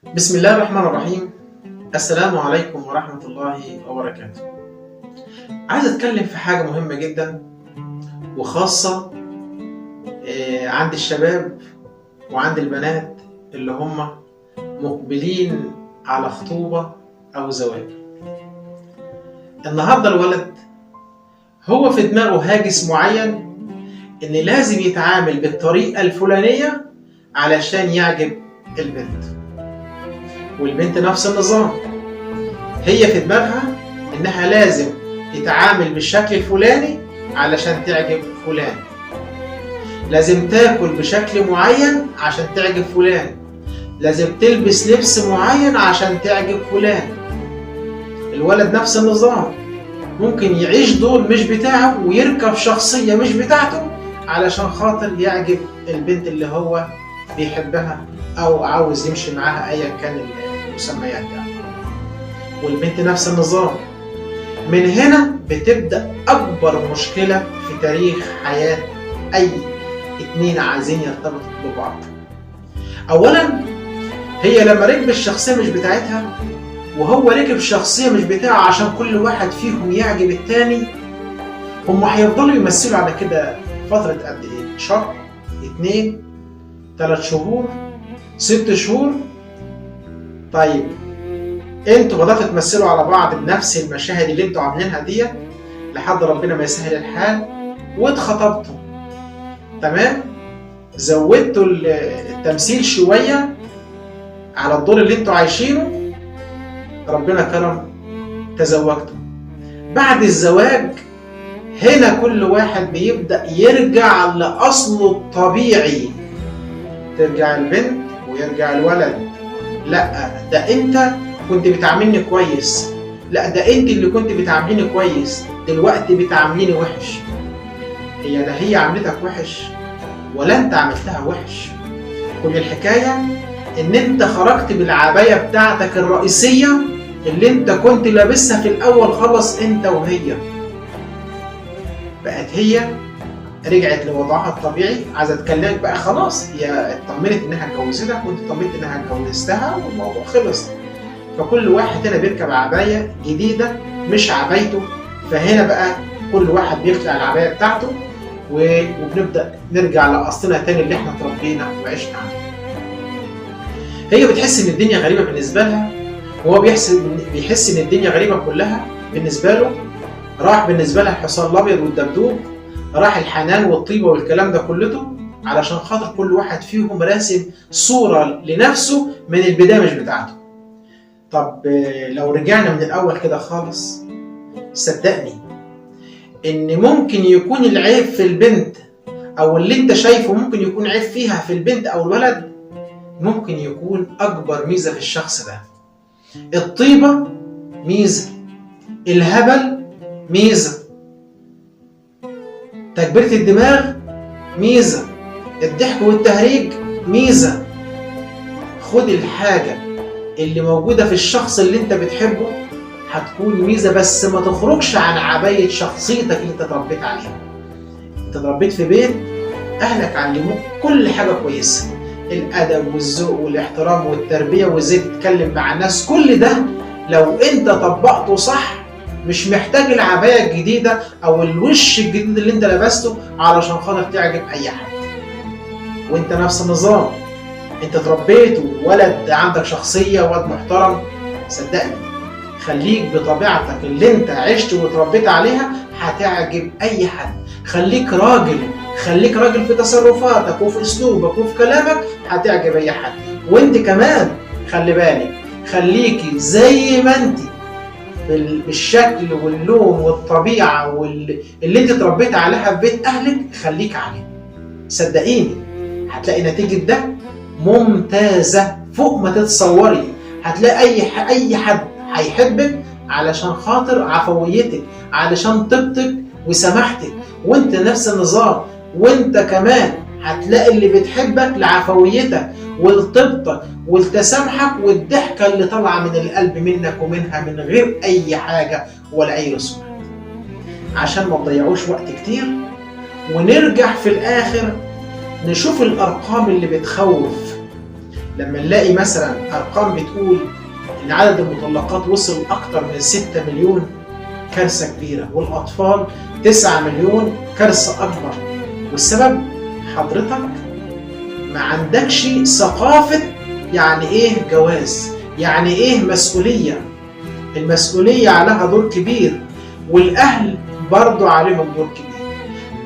بسم الله الرحمن الرحيم. السلام عليكم ورحمة الله وبركاته. عايز أتكلم في حاجة مهمة جدا وخاصة عند الشباب وعند البنات اللي هم مقبلين على خطوبة أو زواج. النهاردة الولد هو في دماغه هاجس معين إن لازم يتعامل بالطريقة الفلانية علشان يعجب البنت، والبنت نفس النظام، هي في دماغها إنها لازم تتعامل بالشكل الفلاني علشان تعجب فلان، لازم تاكل بشكل معين عشان تعجب فلان، لازم تلبس لبس معين عشان تعجب فلان. الولد نفس النظام، ممكن يعيش دور مش بتاعه ويركب شخصية مش بتاعته علشان خاطر يعجب البنت اللي هو بيحبها أو عاوز يمشي معاها أيا كان المسميات يعني. والبنت نفس النظام. من هنا بتبدأ أكبر مشكلة في تاريخ حياة أي اتنين عايزين يرتبطوا ببعض. أولا هي لما ركب الشخصية مش بتاعتها وهو ركب شخصية مش بتاعه عشان كل واحد فيهم يعجب التاني، هم هيفضلوا يمثلوا على كده فترة قد إيه؟ شهر؟ 2؟ 3 شهور؟ 6 شهور؟ طيب انتوا بدأتوا تمثلوا على بعض بنفس المشاهد اللي انتوا عاملينها دي لحد ربنا ما يسهل الحال واتخطبتوا، تمام؟ زودتوا التمثيل شوية على الدور اللي انتوا عايشينه، ربنا كرم تزوجتوا. بعد الزواج هنا كل واحد بيبدأ يرجع لأصله الطبيعي، ترجع البنت ويرجع الولد. لا ده انت كنت بتعاملني كويس، لا ده انت اللي كنت بتعامليني كويس، دلوقتي بتعامليني وحش. هي ده هي عملتك وحش ولا انت عملتها وحش؟ كل الحكاية ان انت خرجت بالعباية بتاعتك الرئيسية اللي انت كنت لابسها في الاول خلص انت وهي. بقت هي رجعت لوضعها الطبيعي، عايزه تكلمك بقى خلاص، هي اطمنت انها اتجوزتك وانت اطمنت انها اتجوزتها والموضوع خلص. فكل واحد هنا بيركب عبايه جديده مش عبايته، فهنا بقى كل واحد بيخلع العبايه بتاعته وبنبدا نرجع لاصلنا تاني اللي احنا اتربينا وعشنا عليه. هي بتحس ان الدنيا غريبه بالنسبه لها وهو بيحس ان الدنيا غريبه كلها بالنسبه له. راح بالنسبه لها الحصان الابيض والدبدوب، راح الحنان والطيبه والكلام ده كلته علشان خاطر كل واحد فيهم راسم صوره لنفسه من البدايه مش بتاعته. طب لو رجعنا من الاول كده خالص، صدقني ان ممكن يكون العيب في البنت او اللي انت شايفه ممكن يكون عيب فيها في البنت او الولد، ممكن يكون اكبر ميزه في الشخص ده. الطيبه ميزه، الهبل ميزه، تكبيرة الدماغ ميزة، الضحك والتهريج ميزة. خد الحاجة اللي موجودة في الشخص اللي انت بتحبه هتكون ميزة، بس ما تخرجش عن عباية شخصيتك اللي انت اتربيت عليها. انت اتربيت في بيت اهلك علموك كل حاجة كويسة، الادب والذوق والاحترام والتربية وازاي تتكلم مع الناس، كل ده لو انت طبقته صح مش محتاج العباية الجديدة أو الوش الجديد اللي أنت لبسته علشان خاطر تعجب أي حد. وأنت نفس النظام، أنت اتربيت وولد عندك شخصية وولد محترم، صدقني خليك بطبيعتك اللي أنت عشت واتربيت عليها هتعجب أي حد. خليك راجل، خليك راجل في تصرفاتك وفي أسلوبك وفي كلامك هتعجب أي حد. وأنت كمان خلي بالك، خليكي زي ما أنت بالشكل واللون والطبيعة اللي انت اتربيت عليها في بيت اهلك، خليك عليه. صدقيني هتلاقي نتيجة ده ممتازة فوق ما تتصوري. هتلاقي اي حد هيحبك علشان خاطر عفويتك، علشان طيبتك وسماحتك، وانت نفس النظام. وانت كمان هتلاقي اللي بتحبك لعفويتك ولطيبتك ولتسامحك والضحكة اللي طالعة من القلب منك ومنها من غير أي حاجة ولا أي رسومات. عشان ما تضيعوش وقت كتير ونرجع في الآخر نشوف الأرقام اللي بتخوف. لما نلاقي مثلا ارقام بتقول ان عدد المطلقات وصل اكتر من 6 مليون، كارثه كبيره، والاطفال 9 مليون، كارثه اكبر. والسبب حضرتك ما عندكش ثقافه يعني ايه جواز، يعني ايه مسؤوليه. المسؤوليه عليها دور كبير، والاهل برضو عليهم دور كبير.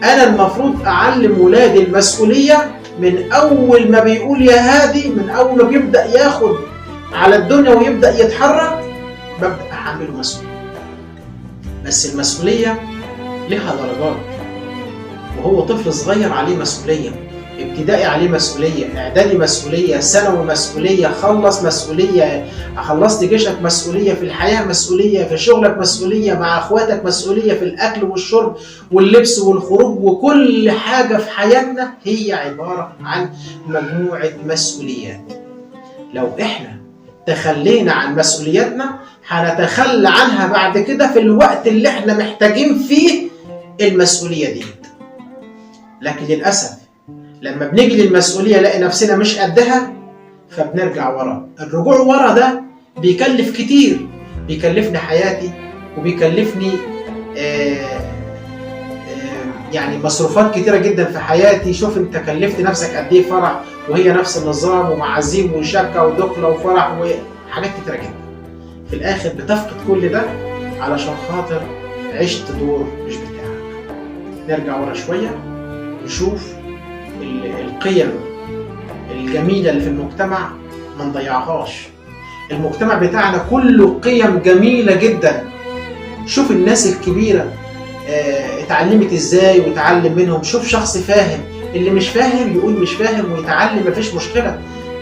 انا المفروض اعلم ولادي المسؤوليه من اول ما بيقول يا هادي، من اول ما بيبدا ياخد على الدنيا ويبدا يتحرك ببدا احمله مسؤوليه. بس المسؤوليه لها درجات، وهو طفل صغير عليه مسؤوليه، ابتدائي عليه مسؤوليه، اعدادي مسؤوليه، ثانوي مسؤوليه، خلص مسؤوليه، خلصت جيشك مسؤوليه، في الحياه مسؤوليه، في شغلك مسؤوليه، مع اخواتك مسؤوليه، في الاكل والشرب واللبس والخروج، وكل حاجه في حياتنا هي عباره عن مجموعه مسؤوليات. لو احنا تخلينا عن مسؤولياتنا هنتخلى عنها بعد كده في الوقت اللي احنا محتاجين فيه المسؤوليه دي. لكن للاسف لما بنيجي للمسؤوليه نلاقي نفسنا مش قدها، فبنرجع ورا. الرجوع ورا ده بيكلف كتير، بيكلفني حياتي، وبيكلفني يعني مصروفات كتيره جدا في حياتي. شوف انت كلفت نفسك قد ايه فرح، وهي نفس النظام، ومعازيم وشكه ودخله وفرح وحاجات كتيره جدا. في الاخر بتفقد كل ده علشان خاطر عشت دور مش بتاعك. نرجع ورا شويه نشوف القيم الجميله اللي في المجتمع ما نضيعهاش. المجتمع بتاعنا كله قيم جميله جدا. شوف الناس الكبيره اتعلمت ازاي وتعلم منهم. شوف شخص فاهم، اللي مش فاهم يقول مش فاهم ويتعلم، مفيش مشكله.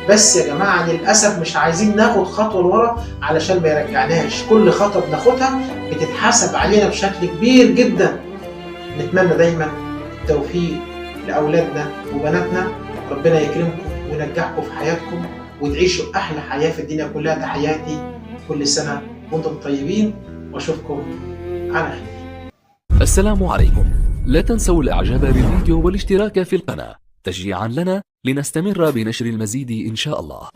بس يا جماعه للاسف مش عايزين ناخد خطوه لورا علشان ما يرجعناش. كل خطوه بناخدها بتتحاسب علينا بشكل كبير جدا. نتمنى دايما التوفيق لاولادنا وبناتنا. ربنا يكرمكم وينجحكم في حياتكم وتعيشوا احلى حياه في الدنيا كلها. تحياتي، كل سنه وانتم طيبين، واشوفكم على خير. السلام عليكم. لا تنسوا الاعجاب بالفيديو والاشتراك في القناة تشجيعا لنا لنستمر بنشر المزيد ان شاء الله.